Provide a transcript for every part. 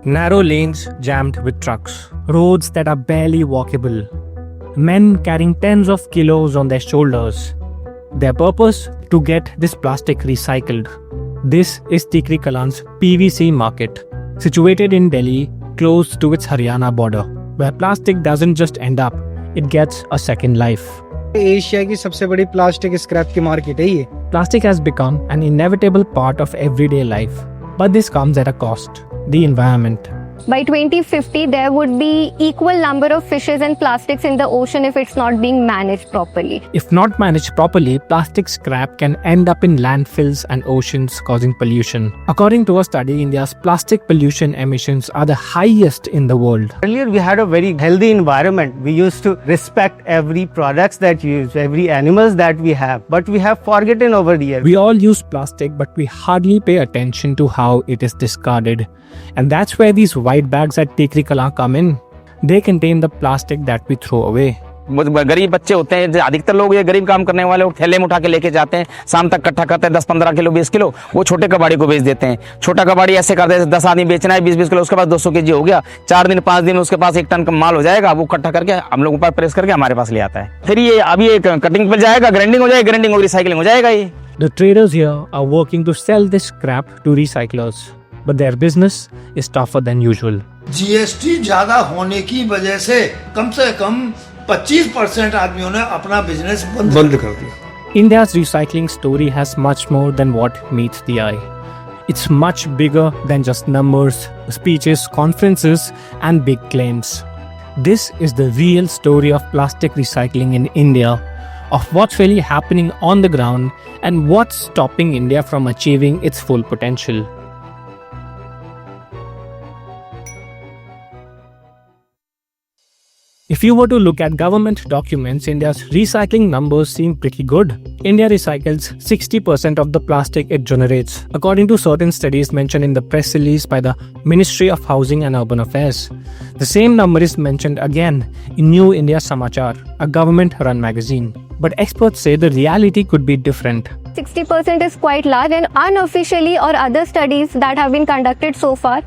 Narrow lanes jammed with trucks, roads that are barely walkable, men carrying tens of kilos on their shoulders. Their purpose? To get this plastic recycled. This is Tikri Kalan's PVC market, situated in Delhi, close to its Haryana border, where plastic doesn't just end up, it gets a second life. Asia की सबसे बड़ी plastic scrap की market है ये. Plastic has become an inevitable part of everyday life, but this comes at a cost: the environment. By 2050, there would be equal number of fishes and plastics in the ocean if it's not being managed properly. If not managed properly, plastic scrap can end up in landfills and oceans, causing pollution. According to a study, India's plastic pollution emissions are the highest in the world. Earlier, we had a very healthy environment. We used to respect every products that we use, every animals that we have. But we have forgotten over the years. We all use plastic, but we hardly pay attention to how it is discarded. And that's where these white bags at Tikri Kalan come in. They contain the plastic that we throw away. गरीब बच्चे होते हैं, अधिकतर लोग ये गरीब काम करने वाले थैले में उठा के लेके जाते हैं, शाम तक इकट्ठा करते हैं 10-15 किलो 20 किलो, वो छोटे कबाड़ी को बेच देते हैं. छोटा कबाड़ी ऐसे करते हैं 10 आदमी बेचना है 20-20 किलो, उसके पास 200 केजी हो गया, 4 दिन 5 दिन उसके पास 1 टन का माल हो जाएगा, वो इकट्ठा करके हम लोगों पर प्रेस करके हमारे पास ले आता है. फिर ये अभी एक कटिंग पर जाएगा, ग्राइंडिंग हो जाएगी, ग्राइंडिंग और रिसाइकलिंग हो जाएगा. ये The traders here are working to sell this scrap to recyclers, but their business is tougher than usual. GST ज्यादा होने की वजह से कम 25% आदमियों ने अपना बिजनेस बंद कर दिया. India's recycling story has much more than what meets the eye. It's much bigger than just numbers, speeches, conferences, and big claims. This is the real story of plastic recycling in India, of what's really happening on the ground, and what's stopping India from achieving its full potential. If you were to look at government documents, India's recycling numbers seem pretty good. India recycles 60% of the plastic it generates, according to certain studies mentioned in the press release by the Ministry of Housing and Urban Affairs. The same number is mentioned again in New India Samachar, a government-run magazine. But experts say the reality could be different. 60% is quite large, and unofficially or other studies that have been conducted so far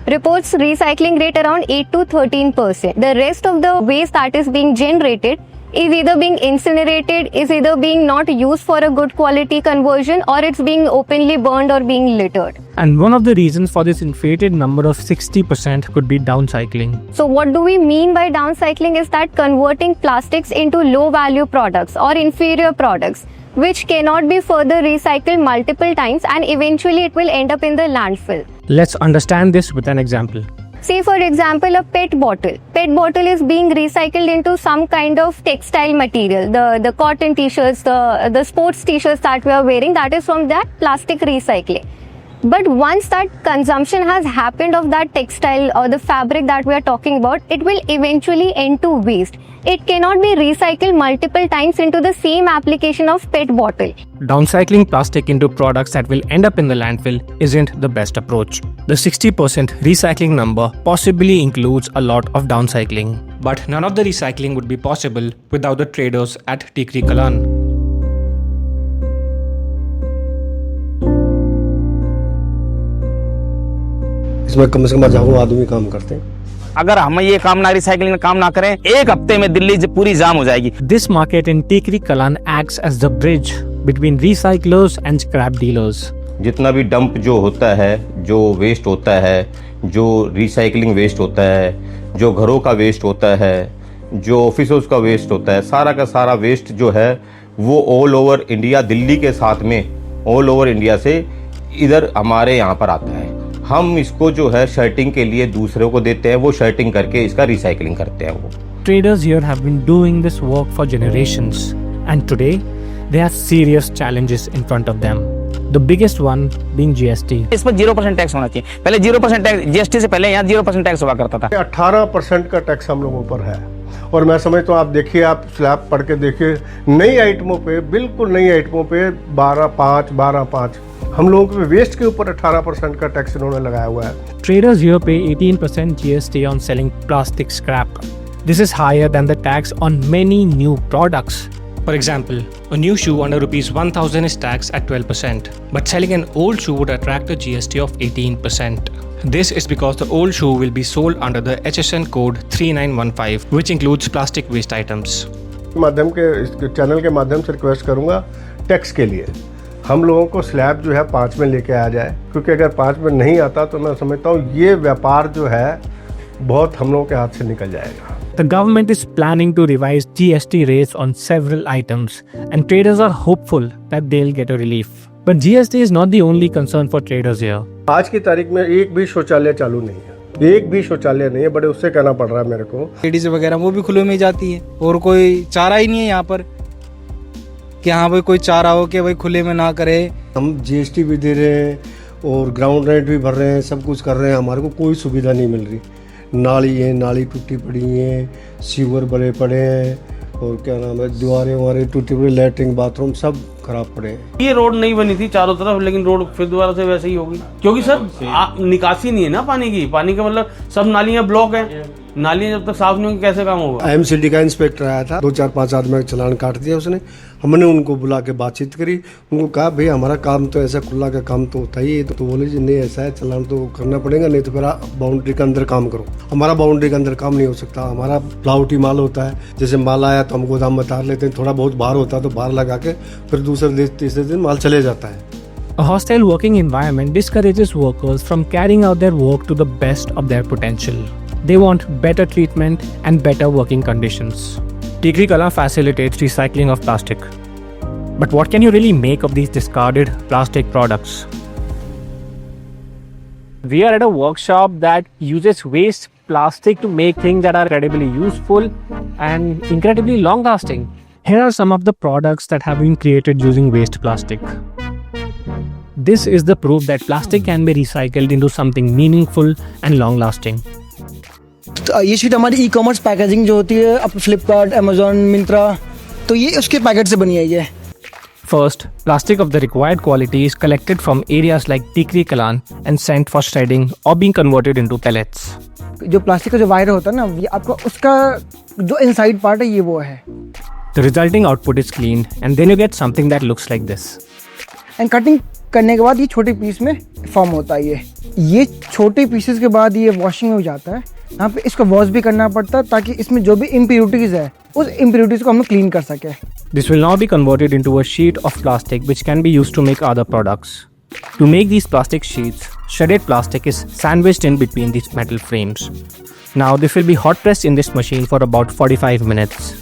reports recycling rate around 8 to 13%. The rest of the waste that is being generated is either being incinerated, is either being not used for a good quality conversion, or it's being openly burned or being littered. And one of the reasons for this inflated number of 60% could be downcycling. So what do we mean by downcycling is that converting plastics into low value products or inferior products, which cannot be further recycled multiple times, and eventually it will end up in the landfill. Let's understand this with an example. Say for example a PET bottle. PET bottle is being recycled into some kind of textile material. The cotton t-shirts, the sports t-shirts that we are wearing, that is from that plastic recycling. But once that consumption has happened of that textile or the fabric that we are talking about, it will eventually end to waste. It cannot be recycled multiple times into the same application of PET bottle. Downcycling plastic into products that will end up in the landfill isn't the best approach. The 60% recycling number possibly includes a lot of downcycling. But none of the recycling would be possible without the traders at Tikri Kalan. इसमें कम से कम 1000 आदमी काम करते हैं. अगर हम ये काम ना रिसाइकलिंग में काम ना करें, एक हफ्ते में दिल्ली पूरी जाम हो जाएगी. This market in Tikri Kalan acts as the bridge between recyclers and scrap dealers. जितना भी डंप जो होता है, जो वेस्ट होता है, जो रिसाइकलिंग वेस्ट होता है, जो घरों का वेस्ट होता है, जो ऑफिसों का वेस्ट होता है, सारा का सारा वेस्ट जो है वो ऑल ओवर इंडिया, दिल्ली के साथ में ऑल ओवर इंडिया से इधर हमारे यहाँ पर आता है. हम इसको जो है शर्टिंग के लिए दूसरों को देते हैं, वो शर्टिंग करके इसका रिसाइकलिंग करते हैं. वो Traders here have been doing this work for generations, and today they have serious challenges in front of them. The biggest one being GST. इस पर 0% टैक्स होना चाहिए. पहले 0% टैक्स, जीएसटी से पहले यहाँ 0% टैक्स हुआ करता था. 18% का टैक्स हम लोगों पर है. और मैं समझता हूँ, आप देखिए, आप स्लैब पढ़ के देखिए, नई आइटमों पे, बिल्कुल नई आइटमों पे 12.5 हम लोगों के वेस्ट के ऊपर 18% का टैक्स इन्होंने लगाया हुआ है. Traders here pay 18% GST on selling plastic scrap. This is higher than the tax on many new products. For example, a new shoe under rupees 1000 is taxed at 12%, but selling an old shoe would attract a GST of 18%. This is because the old shoe will be sold under the HSN code 3915, which includes plastic waste items. माध्यम के इस channel के माध्यम से request करूंगा tax के लिए हम लोगों को स्लैब जो है 5 में लेके आ जाए, क्योंकि अगर 5 में नहीं आता तो मैं समझता हूँ ये व्यापार जो है बहुत हम लोगों के हाथ से निकल जाएगा. The government is planning to revise GST rates on several items, and traders are hopeful that they'll get a relief. But GST is not the only concern for traders here. आज की तारीख में एक भी शौचालय चालू नहीं है, एक भी शौचालय नहीं है. बड़े उससे कहना पड़ रहा है मेरे को. लेडीज वगैरह वो भी खुले में जाती है और कोई चारा ही नहीं है यहाँ पर कि हाँ भाई कोई चारा हो कि भाई खुले में ना करे. हम GST भी दे रहे हैं और ग्राउंड रेंट भी भर रहे हैं, सब कुछ कर रहे हैं, हमारे को कोई सुविधा नहीं मिल रही. नाली है, नाली टूटी पड़ी है, सीवर बड़े पड़े हैं और क्या नाम है, दीवारें वारे टूटी पड़ी, लैट्रिन बाथरूम सब खराब पड़े हैं. ये रोड नहीं बनी थी चारों तरफ, लेकिन रोड फिर दोबारा से वैसे ही होगी क्योंकि सर निकासी नहीं है ना पानी की. पानी का मतलब सब नालियां ब्लॉक है, नालियां जब तक साफ नहीं होंगी कैसे काम होगा. IMCD का इंस्पेक्टर आया था, 2-4-5 आदमी का चालान काट दिया उसने. हमने उनको बुला के बातचीत करी, उनको कहा भाई हमारा काम तो ऐसा खुला का काम तो होता ही है. तो बोले जी नहीं ऐसा है, चालान तो करना पड़ेगा, नहीं तो फिर बाउंड्री के अंदर काम करो. हमारा बाउंड्री के अंदर काम नहीं हो सकता, हमारा प्लाउटी माल होता है. जैसे माल आया तो हम गोदाम में उतार लेते हैं, थोड़ा बहुत बाहर होता है तो बाहर लगा के फिर दूसरे तीसरे दिन माल चले जाता है. A hostile working environment discourages workers from carrying out their work to the best of their potential. They want better treatment and better working conditions. Tikri Kala facilitates recycling of plastic. But what can you really make of these discarded plastic products? We are at a workshop that uses waste plastic to make things that are incredibly useful and incredibly long lasting. Here are some of the products that have been created using waste plastic. This is the proof that plastic can be recycled into something meaningful and long lasting. ये sheet हमारी e-commerce packaging जो होती है अब Flipkart, Amazon, Myntra, तो ये उसके packet से बनी है ये. First, plastic of the required quality is collected from areas like Tikri Kalan and sent for shredding or being converted into pellets. जो प्लास्टिक का जो वायर होता है ना, ये आपका उसका जो इनसाइड पार्ट है ये वो है. The resulting output is cleaned and then you get something that looks like this. And cutting करने के बाद ये छोटे पीस में फॉर्म होता है. ये छोटे पीसेस के बाद ये वॉशिंग में हो जाता है. यहाँ पे इसको वॉश भी करना पड़ता है ताकि इसमें जो भी इम्प्योरिटीज है उस इम्प्योरिटीज को हम लोग क्लीन कर सके. This will now be converted into a sheet of plastic which can be used to make other products. To make these plastic sheets, shredded plastic is sandwiched in between these metal frames. Now this will be hot pressed in this machine for about 45 minutes.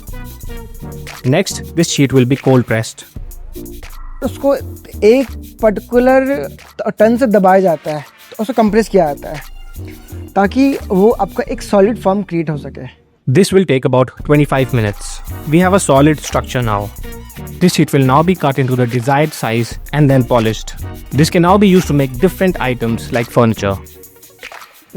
Next, this sheet will be cold pressed. उसको एक particular ton से दबाया जाता है, तो उसको compress किया जाता है ताकि वो आपका एक सॉलिड फॉर्म क्रिएट हो सके. This will take about 25 minutes. We have a solid structure now. This sheet will now be cut into the desired size and then polished. This can now be used to make different items like furniture.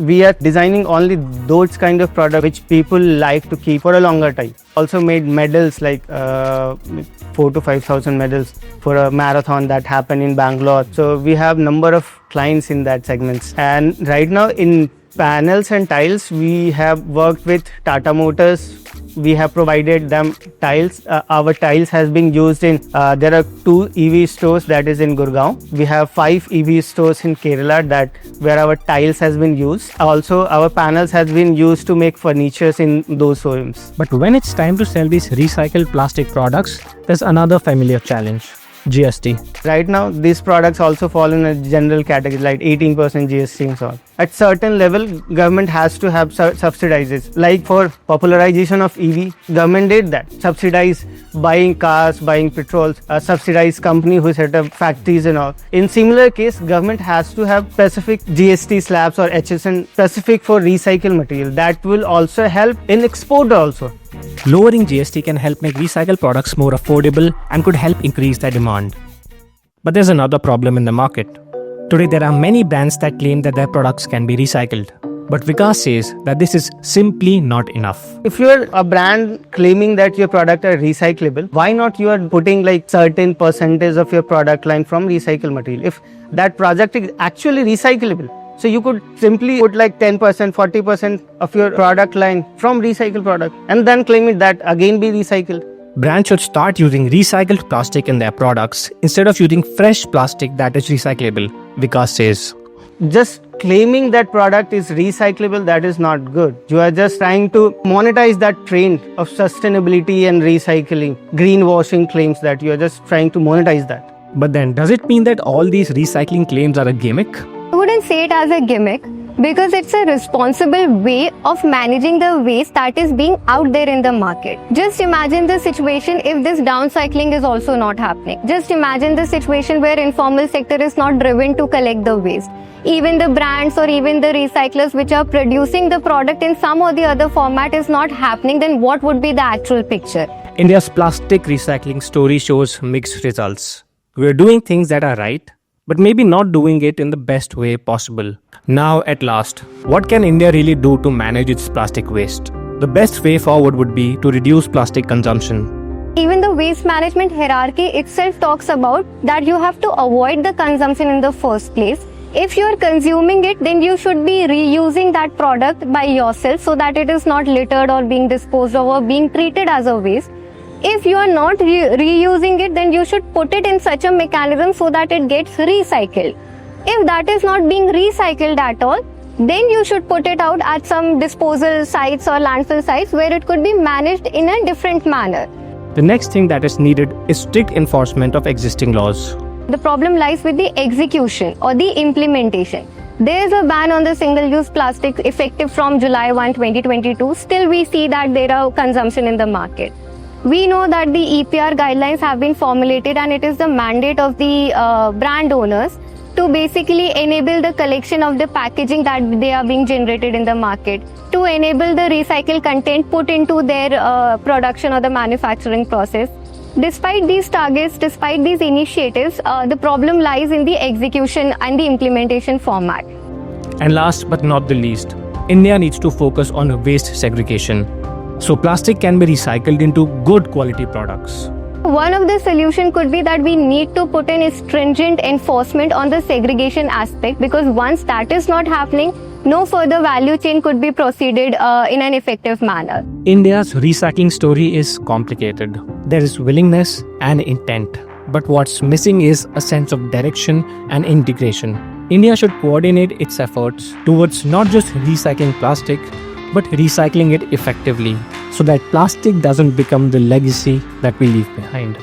We are designing only those kind of products which people like to keep for a longer time. Also made medals like 4,000 to 5,000 medals for a marathon that happened in Bangalore. So we have number of clients in that segments. And right now in panels and tiles, we have worked with Tata Motors. We have provided them tiles. Our tiles has been used in, there are 2 EV stores that is in Gurgaon. We have 5 EV stores in Kerala that where our tiles has been used. Also our panels has been used to make furnitures in those showrooms. But when it's time to sell these recycled plastic products, there's another familiar challenge. GST. Right now, these products also fall in a general category like 18% GST and so on. At certain level, government has to have subsidizes. Like for popularization of EV, government did that. Subsidize buying cars, buying petrols, subsidize company who set up factories and all. In similar case, government has to have specific GST slabs or HSN specific for recycled material. That will also help in export also. Lowering GST can help make recycled products more affordable and could help increase their demand. But there's another problem in the market. Today there are many brands that claim that their products can be recycled. But Vikas says that this is simply not enough. If you're a brand claiming that your product are recyclable, why not you are putting like certain percentage of your product line from recycled material? If that project is actually recyclable, so you could simply put like 10%, 40% of your product line from recycled product and then claim it that again be recycled. Brands should start using recycled plastic in their products instead of using fresh plastic that is recyclable, Vikas says. just claiming that product is recyclable, that is not good. You are just trying to monetize that trend of sustainability and recycling, greenwashing claims, that you are just trying to monetize that. But then, does it mean that all these recycling claims are a gimmick? I wouldn't say it as a gimmick because it's a responsible way of managing the waste that is being out there in the market. Just imagine the situation if this downcycling is also not happening. Just imagine the situation where informal sector is not driven to collect the waste. Even the brands or even the recyclers which are producing the product in some or the other format is not happening, then what would be the actual picture? India's plastic recycling story shows mixed results. We're doing things that are right, but maybe not doing it in the best way possible. Now, at last, what can India really do to manage its plastic waste? The best way forward would be to reduce plastic consumption. Even the waste management hierarchy itself talks about that you have to avoid the consumption in the first place. If you are consuming it, then you should be reusing that product by yourself so that it is not littered or being disposed of or being treated as a waste. If you are not reusing it, then you should put it in such a mechanism so that it gets recycled. If that is not being recycled at all, then you should put it out at some disposal sites or landfill sites where it could be managed in a different manner. The next thing that is needed is strict enforcement of existing laws. The problem lies with the execution or the implementation. There is a ban on the single-use plastic effective from July 1, 2022. Still, we see that there are consumption in the market. We know that the EPR guidelines have been formulated and it is the mandate of the brand owners to basically enable the collection of the packaging that they are being generated in the market, to enable the recycled content put into their production or the manufacturing process. Despite these targets, despite these initiatives, the problem lies in the execution and the implementation format. And last but not the least, India needs to focus on waste segregation, so plastic can be recycled into good quality products. One of the solutions could be that we need to put in a stringent enforcement on the segregation aspect, because once that is not happening, no further value chain could be proceeded in an effective manner. India's recycling story is complicated. There is willingness and intent, but what's missing is a sense of direction and integration. India should coordinate its efforts towards not just recycling plastic, but recycling it effectively so that plastic doesn't become the legacy that we leave behind.